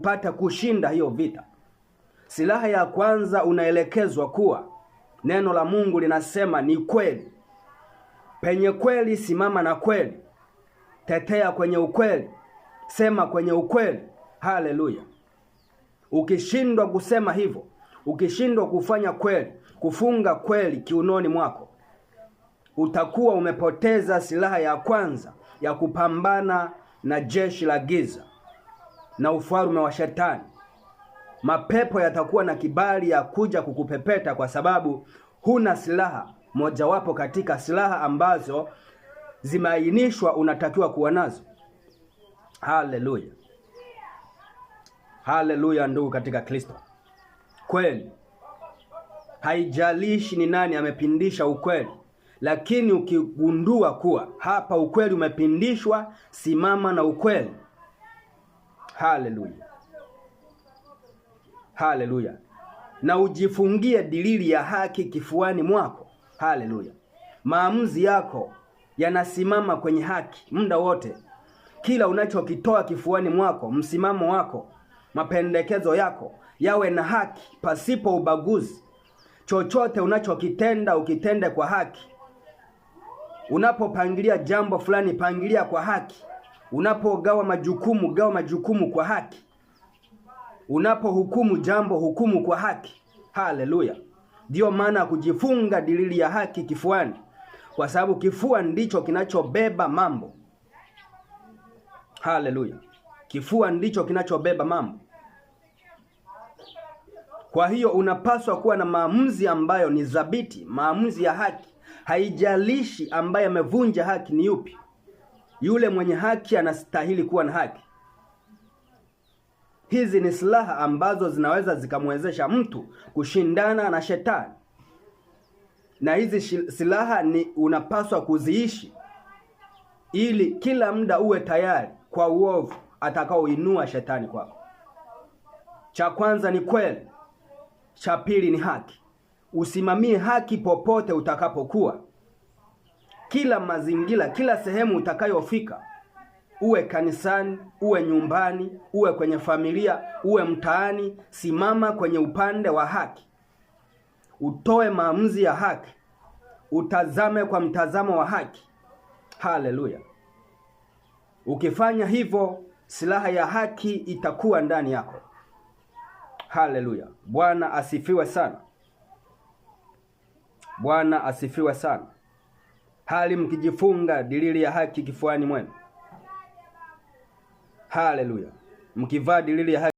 pata kushinda hiyo vita. Silaha ya kwanza unaelekezwa kuwa neno la Mungu linasema ni kweli. Penye kweli simama na kweli. Tetea kwenye ukweli. Sema kwenye ukweli. Haleluya. Ukishindwa kusema hivyo, ukishindwa kufanya kweli, kufunga kweli kiunoni mwako, utakuwa umepoteza silaha ya kwanza ya kupambana na jeshi la giza na ufalme wa Shetani. Mapepo yatakuwa na kibali ya kuja kukupepeta kwa sababu huna silaha mojawapo katika silaha ambazo zimeainishwa unatakiwa kuwa nazo. Haleluya. Haleluya ndugu katika Kristo. Kweli. Haijalishi ni nani amepindisha ukweli, lakini ukigundua kuwa hapa ukweli umepindishwa, simama na ukweli. Haleluya. Haleluya. Na ujifungie dilili ya haki kifuani mwako. Haleluya. Maamuzi yako yanasimama kwenye haki muda wote. Kila unachokitoa kifuani mwako, msimamo wako, mapendekezo yako yawe na haki pasipo ubaguzi. Chochote unachokitenda ukitende kwa haki. Unapopangilia jambo fulani, pangilia kwa haki. Unapogawa majukumu, gawa majukumu kwa haki. Unapohukumu jambo, hukumu kwa haki. Haleluya. Ndio maana kujifunga dilili ya haki kifuani, kwa sababu kifua ndicho kinachobeba mambo. Haleluya. Kifua ndicho kinachobeba mambo. Kwa hiyo unapaswa kuwa na maamuzi ambayo ni thabiti, maamuzi ya haki. Haijalishi ambaye amevunja haki ni yupi. Yule mwenye haki anastahili kuwa na haki. Hizi ni silaha ambazo zinaweza zikamwezesha mtu kushindana na Shetani. Na hizi silaha ni unapaswa kuziishi ili kila muda uwe tayari kwa uovu atakaoinua Shetani kwako. Cha kwanza ni kweli. Cha pili ni haki. Usimamie haki popote utakapokuwa. Kila mazingira, kila sehemu utakayofika, uwe kanisani, uwe nyumbani, uwe kwenye familia, uwe mtaani, simama kwenye upande wa haki. Utoe maamuzi ya haki. Utazame kwa mtazamo wa haki. Haleluya. Ukifanya hivyo, silaha ya haki itakuwa ndani yako. Haleluya. Bwana asifiwe sana. Bwana asifiwe sana. Hali mkijifunga dilili ya haki kifuani mwenu. Haleluya. Mkivaa dilili ya haki